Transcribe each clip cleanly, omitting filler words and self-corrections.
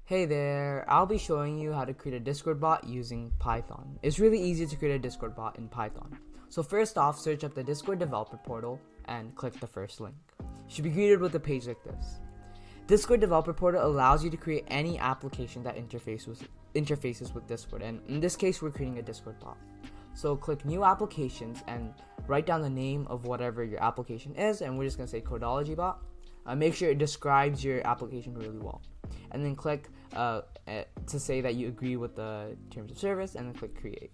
Hey there, I'll be showing you how to create a Discord bot using Python. It's really easy to create a Discord bot in Python. So first off, search up the Discord developer portal and click the first link. You should be greeted with a page like this. Discord developer portal allows you to create any application that interfaces with Discord, and in this case we're creating a Discord bot. So click new applications and write down the name of whatever your application is, and we're just going to say Codology bot. Make sure it describes your application really well, and then click to say that you agree with the terms of service, and then click create.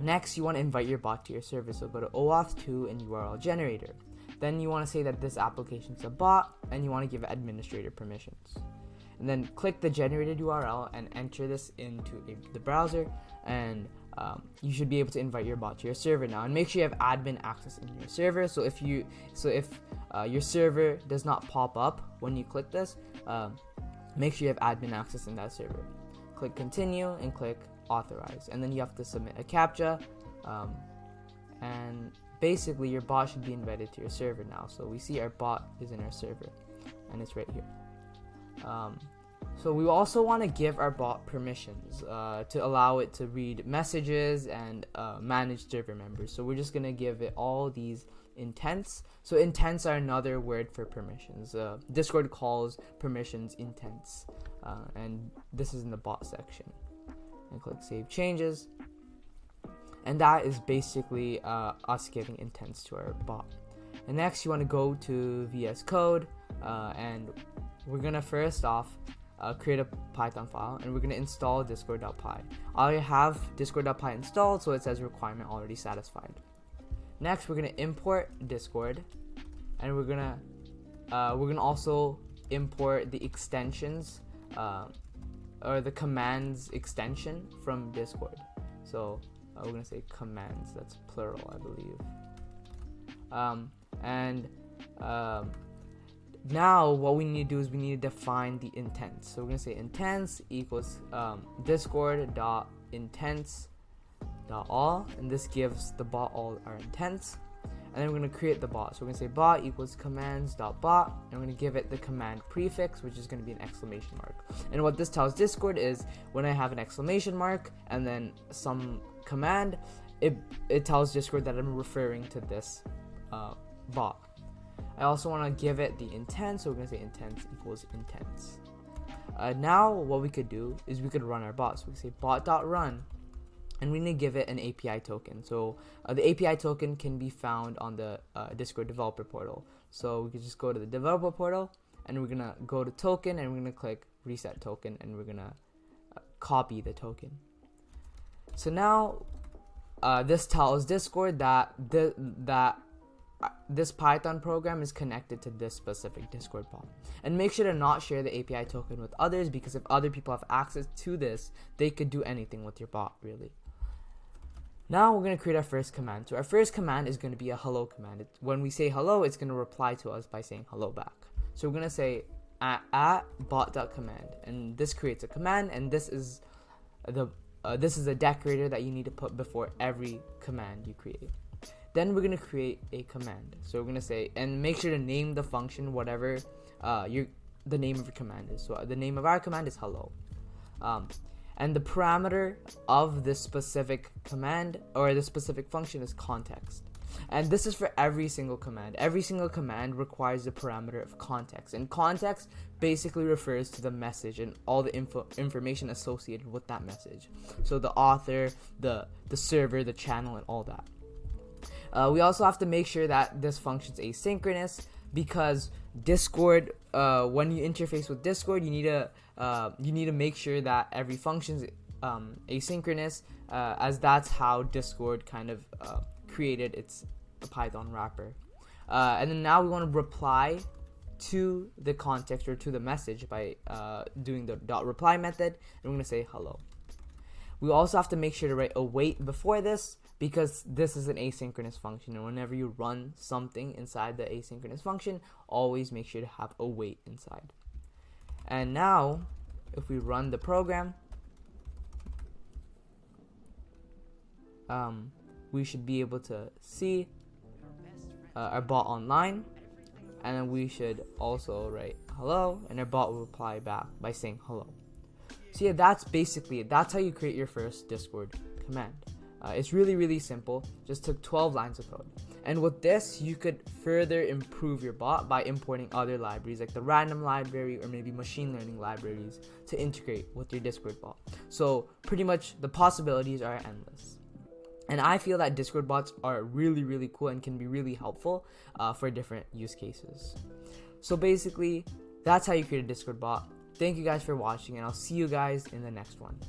Next, you want to invite your bot to your server, so go to OAuth 2 and URL generator. Then you want to say that this application is a bot, and you want to give it administrator permissions. And then click the generated URL and enter this into the browser, and you should be able to invite your bot to your server now. And make sure you have admin access in your server. So if your server does not pop up when you click this, make sure you have admin access in that server. Click continue and click authorize, and then you have to submit a CAPTCHA, and basically your bot should be invited to your server now. So we see our bot is in our server, and it's right here. So we also want to give our bot permissions to allow it to read messages and manage server members. So we're just going to give it all these intents. So intents are another word for permissions. Discord calls permissions intents, and this is in the bot section. And click save changes, and that is basically us giving intents to our bot. And next you want to go to VS Code, and we're gonna first off create a Python file, and we're gonna install discord.py. I have discord.py installed, so it says requirement already satisfied. Next, we're gonna import Discord, and we're gonna also import the extensions or the commands extension from Discord. So we're gonna say commands. That's plural, I believe. Now what we need to do is we need to define the intents. So we're gonna say intents equals discord.intents.all, and this gives the bot all our intents. And then we're gonna create the bot. So we're gonna say bot equals commands.bot, and we're gonna give it the command prefix, which is gonna be an exclamation mark. And what this tells Discord is when I have an exclamation mark and then some command, it tells Discord that I'm referring to this bot. I also want to give it the intent, so we're going to say intents equals intents. Now what we could do is we could run our bot. So we can say bot.run, and we need to give it an API token. So the API token can be found on the Discord developer portal. So we could just go to the developer portal, and we're going to go to token, and we're going to click reset token, and we're going to copy the token. So now this tells Discord that this Python program is connected to this specific Discord bot. And make sure to not share the API token with others, because if other people have access to this, they could do anything with your bot, really. Now we're going to create our first command. So our first command is going to be a hello command. When we say hello, it's going to reply to us by saying hello back. So we're going to say at bot.command, and this creates a command, and this is a decorator that you need to put before every command you create. Then we're going to create a command. So we're going to say, and make sure to name the function whatever the name of your command is. So the name of our command is hello. And the parameter of this specific command or this specific function is context. And this is for every single command. Every single command requires the parameter of context. And context basically refers to the message and all the information associated with that message. So the author, the server, the channel, and all that. We also have to make sure that this function's asynchronous, because Discord, when you interface with Discord, you need to make sure that every function's asynchronous, as that's how Discord kind of created its Python wrapper. And then now we want to reply to the context or to the message by doing the .reply method, and we're going to say hello. We also have to make sure to write await before this, because this is an asynchronous function, and whenever you run something inside the asynchronous function, always make sure to have await inside. And now if we run the program, we should be able to see our bot online, and then we should also write hello, and our bot will reply back by saying hello. So yeah, that's basically it. That's how you create your first Discord command. It's really simple. Just took 12 lines of code. And with this, you could further improve your bot by importing other libraries like the random library or maybe machine learning libraries to integrate with your Discord bot. So pretty much the possibilities are endless. And I feel that Discord bots are really cool and can be really helpful for different use cases. So basically, that's how you create a Discord bot. Thank you guys for watching, and I'll see you guys in the next one.